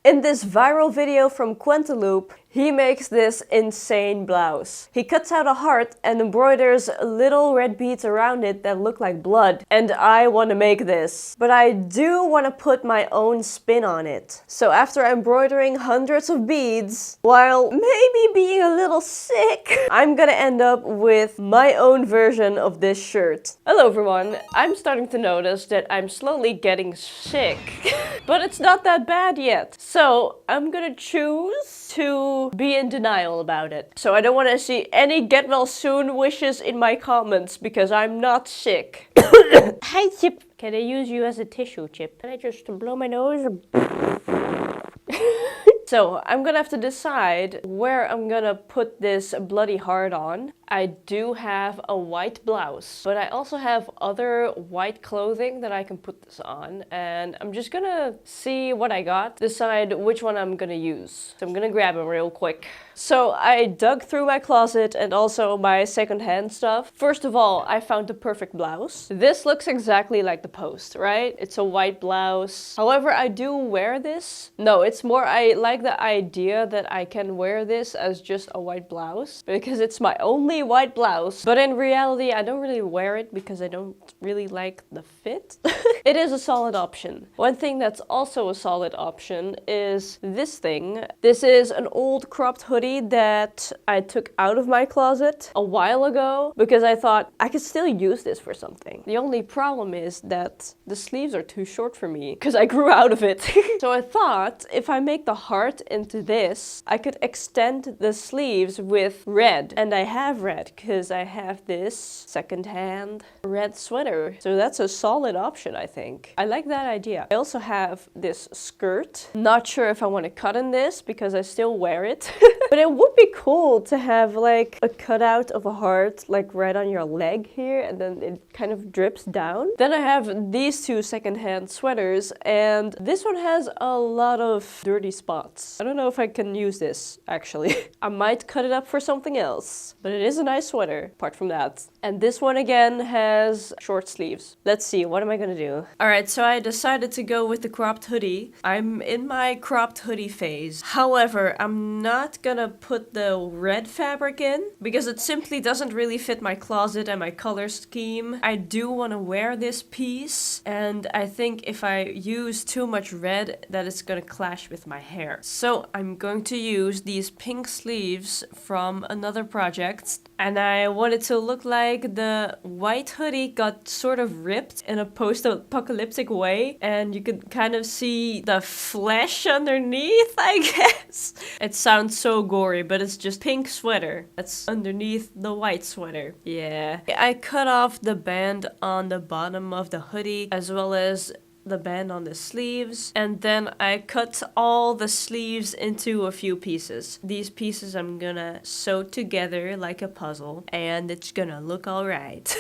In this viral video from Quenteloop, he makes this insane blouse. He cuts out a heart and embroiders little red beads around it that look like blood. And I want to make this. But I do want to put my own spin on it. So after embroidering hundreds of beads, while maybe being a little sick, I'm gonna end up with my own version of this shirt. Hello everyone, I'm starting to notice that I'm slowly getting sick. But it's not that bad yet. So I'm gonna choose to be in denial about it. So I don't want to see any get well soon wishes in my comments because I'm not sick. Hi Chip! Can I use you as a tissue, Chip? Can I just blow my nose? So I'm gonna have to decide where I'm gonna put this bloody heart on. I do have a white blouse, but I also have other white clothing that I can put this on, and I'm just gonna see what I got, decide which one I'm gonna use. So I'm gonna grab them real quick. So I dug through my closet and also my secondhand stuff. First of all, I found the perfect blouse. This looks exactly like the post, right? It's a white blouse. However, I do wear this. No, it's more I like the idea that I can wear this as just a white blouse because it's my only white blouse, but in reality I don't really wear it because I don't really like the fit. It is a solid option. One thing that's also a solid option is this thing. This is an old cropped hoodie that I took out of my closet a while ago because I thought I could still use this for something. The only problem is that the sleeves are too short for me because I grew out of it. So I thought if I make the heart into this, I could extend the sleeves with red, and I have red because I have this secondhand red sweater. So that's a solid option, I think. I like that idea. I also have this skirt. Not sure if I want to cut in this because I still wear it. But it would be cool to have like a cutout of a heart like right on your leg here, and then it kind of drips down. Then I have these two secondhand sweaters, and this one has a lot of dirty spots. I don't know if I can use this actually. I might cut it up for something else, but it is a nice sweater apart from that. And this one again has short sleeves. Let's see, what am I gonna do? Alright, so I decided to go with the cropped hoodie. I'm in my cropped hoodie phase. However, I'm not gonna put the red fabric in because it simply doesn't really fit my closet and my color scheme. I do want to wear this piece, and I think if I use too much red that it's gonna clash with my hair. So I'm going to use these pink sleeves from another project, and I want it to look like the white hoodie got sort of ripped in a post-apocalyptic way, and you could kind of see the flesh underneath, I guess. It sounds so gory, but it's just pink sweater that's underneath the white sweater. Yeah. I cut off the band on the bottom of the hoodie as well as the band on the sleeves, and then I cut all the sleeves into a few pieces. These pieces I'm gonna sew together like a puzzle, and it's gonna look alright.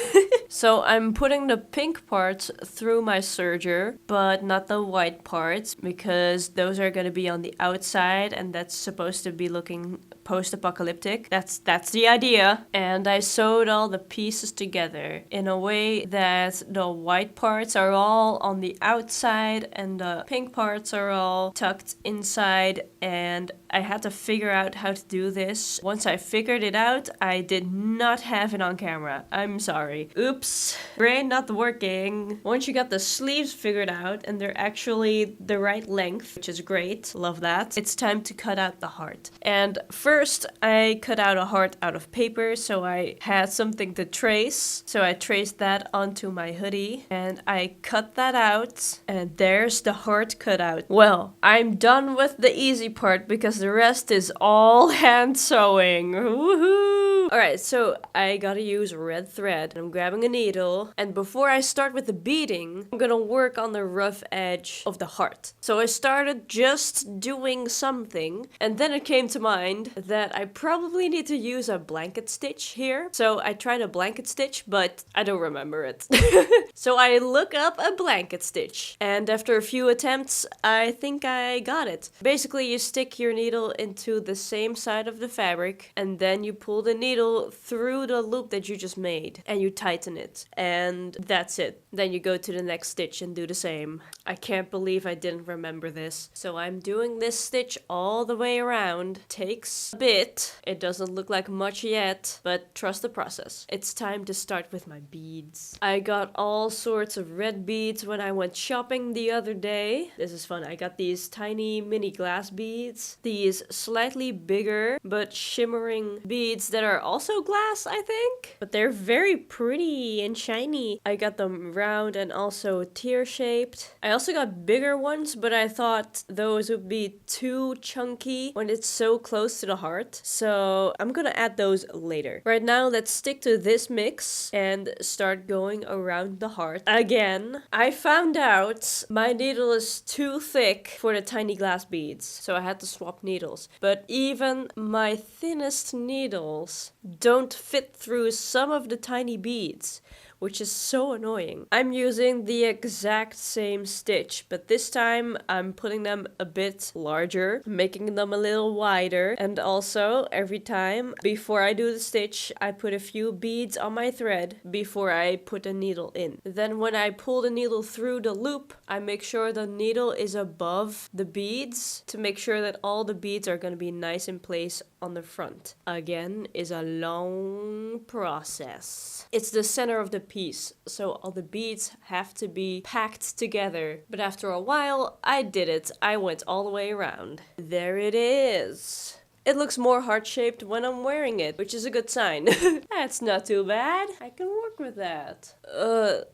So I'm putting the pink parts through my serger, but not the white parts because those are gonna be on the outside, and that's supposed to be looking post-apocalyptic. That's the idea. And I sewed all the pieces together in a way that the white parts are all on the outside and the pink parts are all tucked inside, and I had to figure out how to do this. Once I figured it out, I did not have it on camera. I'm sorry. Oops. Brain not working. Once you got the sleeves figured out and they're actually the right length, which is great, love that, it's time to cut out the heart. And first I cut out a heart out of paper so I had something to trace. So I traced that onto my hoodie and I cut that out, and there's the heart cut out. Well, I'm done with the easy part because the rest is all hand sewing. Woohoo! Alright, so I gotta use red thread. I'm grabbing a needle, and before I start with the beading, I'm gonna work on the rough edge of the heart. So I started just doing something, and then it came to mind that I probably need to use a blanket stitch here. So I tried a blanket stitch, but I don't remember it. So I look up a blanket stitch, and after a few attempts, I think I got it. Basically, you stick your needle into the same side of the fabric, and then you pull the needle needle through the loop that you just made and you tighten it, and that's it. Then you go to the next stitch and do the same. I can't believe I didn't remember this. So I'm doing this stitch all the way around. Takes a bit. It doesn't look like much yet, but trust the process. It's time to start with my beads. I got all sorts of red beads when I went shopping the other day. This is fun. I got these tiny mini glass beads. These slightly bigger but shimmering beads that are also glass, I think. But they're very pretty and shiny. I got them round and also tear-shaped. I also got bigger ones, but I thought those would be too chunky when it's so close to the heart. So I'm gonna add those later. Right now, let's stick to this mix and start going around the heart. Again, I found out my needle is too thick for the tiny glass beads, so I had to swap needles. But even my thinnest needles don't fit through some of the tiny beads, which is so annoying. I'm using the exact same stitch, but this time I'm putting them a bit larger, making them a little wider, and also every time before I do the stitch, I put a few beads on my thread before I put the needle in. Then when I pull the needle through the loop, I make sure the needle is above the beads to make sure that all the beads are going to be nice in place on the front. Again, is a long process. It's the center of the piece, so all the beads have to be packed together. But after a while, I did it. I went all the way around. There it is. It looks more heart-shaped when I'm wearing it, which is a good sign. That's not too bad. I can work with that.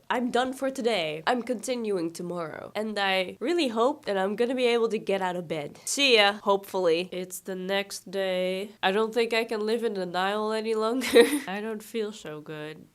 I'm done for today. I'm continuing tomorrow. And I really hope that I'm gonna be able to get out of bed. See ya, hopefully. It's the next day. I don't think I can live in denial any longer. I don't feel so good.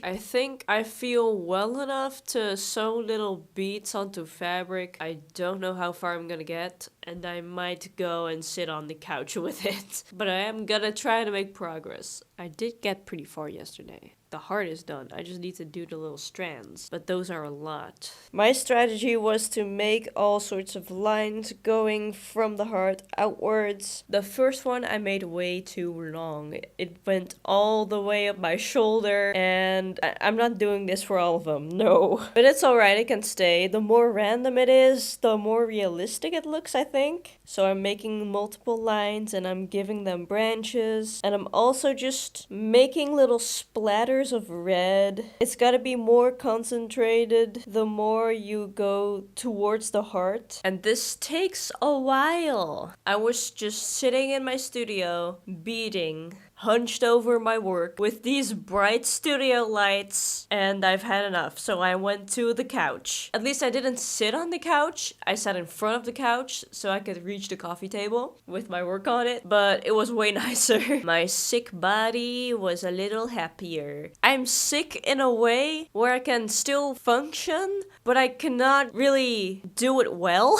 I think I feel well enough to sew little beads onto fabric. I don't know how far I'm gonna get, and I might go and sit on the couch with it. But I am gonna try to make progress. I did get pretty far yesterday. The heart is done. I just need to do the little strands, but those are a lot. My strategy was to make all sorts of lines going from the heart outwards. The first one I made way too long. It went all the way up my shoulder, and I'm not doing this for all of them, no. But it's alright, it can stay. The more random it is, the more realistic it looks, I think. So I'm making multiple lines and I'm giving them branches, and I'm also just making little splatters of red. It's gotta be more concentrated the more you go towards the heart. And this takes a while. I was just sitting in my studio, beading, hunched over my work with these bright studio lights, and I've had enough. So I went to the couch. At least I didn't sit on the couch. I sat in front of the couch so I could reach the coffee table with my work on it, but it was way nicer. My sick body was a little happier. I'm sick in a way where I can still function, but I cannot really do it well.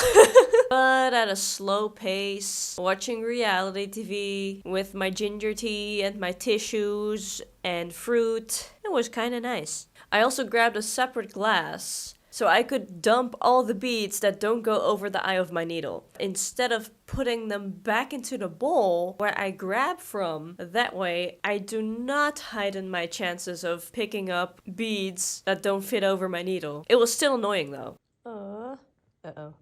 But at a slow pace, watching reality TV with my ginger tea and my tissues and fruit, it was kind of nice. I also grabbed a separate glass so I could dump all the beads that don't go over the eye of my needle, instead of putting them back into the bowl where I grab from. That way, I do not heighten my chances of picking up beads that don't fit over my needle. It was still annoying though. Uh-oh.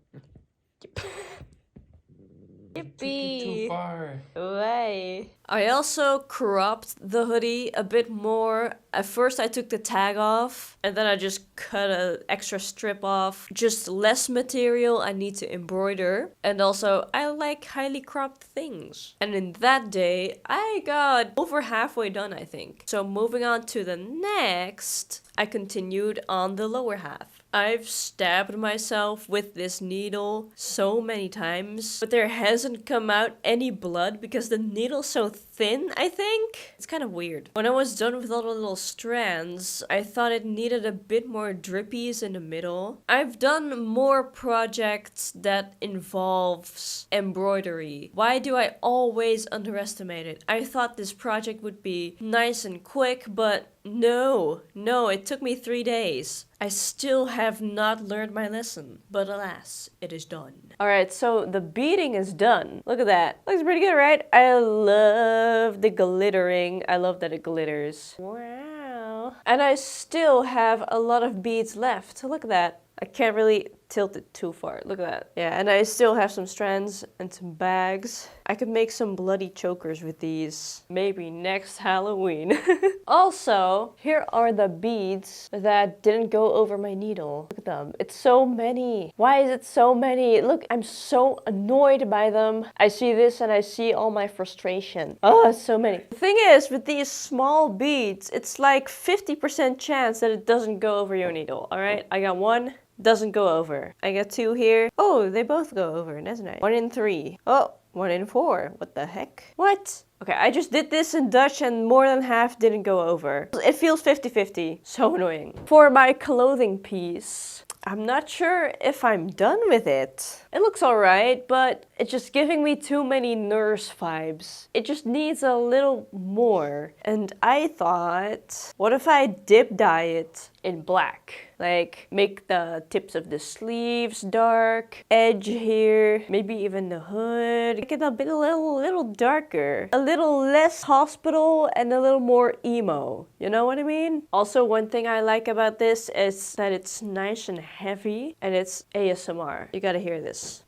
Yippee! Too far. Way. I also cropped the hoodie a bit more. At first I took the tag off, and then I just cut an extra strip off. Just less material I need to embroider. And also, I like highly cropped things. And in that day, I got over halfway done, I think. So moving on to the next, I continued on the lower half. I've stabbed myself with this needle so many times, but there hasn't come out any blood because the needle's so thin, I think. It's kind of weird. When I was done with all the little strands, I thought it needed a bit more drippies in the middle. I've done more projects that involves embroidery. Why do I always underestimate it? I thought this project would be nice and quick, but No, it took me 3 days. I still have not learned my lesson, but alas, it is done. Alright, so the beading is done. Look at that. Looks pretty good, right? I love the glittering. I love that it glitters. Wow. And I still have a lot of beads left. So look at that. I can't really tilt it too far. Look at that. Yeah, and I still have some strands and some bags. I could make some bloody chokers with these. Maybe next Halloween. Also, here are the beads that didn't go over my needle. Look at them. It's so many. Why is it so many? Look, I'm so annoyed by them. I see this and I see all my frustration. Oh, so many. The thing is, with these small beads, it's like 50% chance that it doesn't go over your needle. All right, I got one. Doesn't go over. I got 2 here. Oh, they both go over. That's nice. 1 in 3. Oh, 1 in 4. What the heck? What? Okay, I just did this in Dutch and more than half didn't go over. It feels 50-50. So annoying. For my clothing piece, I'm not sure if I'm done with it. It looks alright, but it's just giving me too many nurse vibes. It just needs a little more. And I thought, what if I dip dye it in black? Like, make the tips of the sleeves dark, edge here, maybe even the hood. Make it a bit a little darker, a little less hospital and a little more emo. You know what I mean? Also, one thing I like about this is that it's nice and heavy and it's ASMR. You gotta hear this.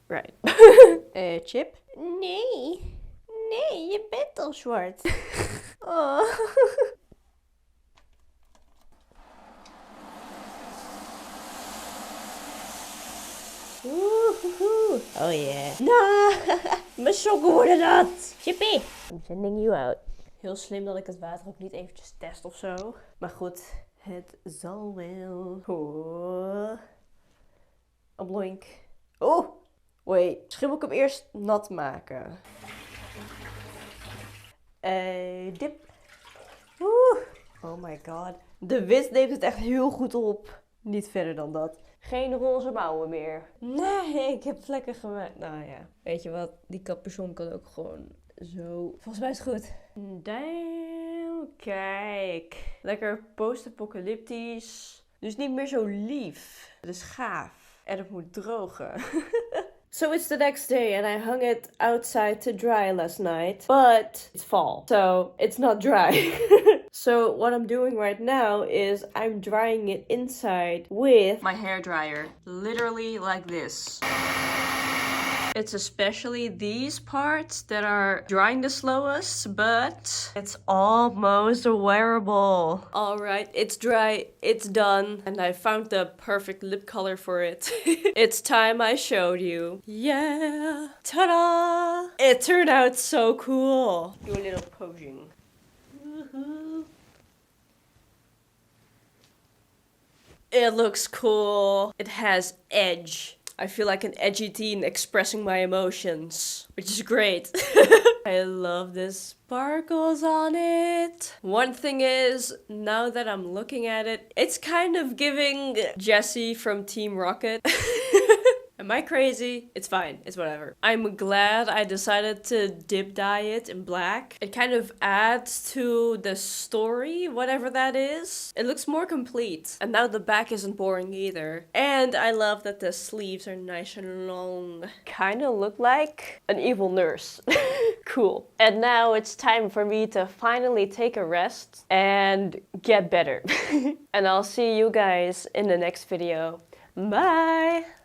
Right. Chip? Nee. Nee, je bent al zwart. Oh. Oh yeah. Nou, mijn sokken worden nat. Chippy. I'm sending you out. Heel slim dat ik het water ook niet eventjes test of zo. Maar goed, het zal wel. Oh. Een bloink. Oh, wait. Misschien moet ik hem eerst nat maken. Dip. Oeh. Oh my god. De wit neemt het echt heel goed op. Niet verder dan dat. Geen roze mouwen meer. Nee, ik heb het lekker gemaakt. Nou ja, weet je wat? Die capuchon kan ook gewoon zo. Volgens mij is het goed. Damn, kijk. Lekker post-apocalyptisch. Dus niet meer zo lief. Het is gaaf. En het moet drogen. So it's the next day and I hung it outside to dry last night. But it's fall, so it's not dry. So what I'm doing right now is I'm drying it inside with my hair dryer. Literally like this. It's especially these parts that are drying the slowest, but it's almost wearable. Alright, it's dry, it's done, and I found the perfect lip color for it. It's time I showed you. Yeah! Ta-da! It turned out so cool. Do a little posing. Woohoo! It looks cool. It has edge. I feel like an edgy teen expressing my emotions, which is great. I love the sparkles on it. One thing is, now that I'm looking at it, it's kind of giving Jessie from Team Rocket. Am I crazy? It's fine. It's whatever. I'm glad I decided to dip dye it in black. It kind of adds to the story, whatever that is. It looks more complete. And now the back isn't boring either. And I love that the sleeves are nice and long. Kind of look like an evil nurse. Cool. And now it's time for me to finally take a rest and get better. And I'll see you guys in the next video. Bye!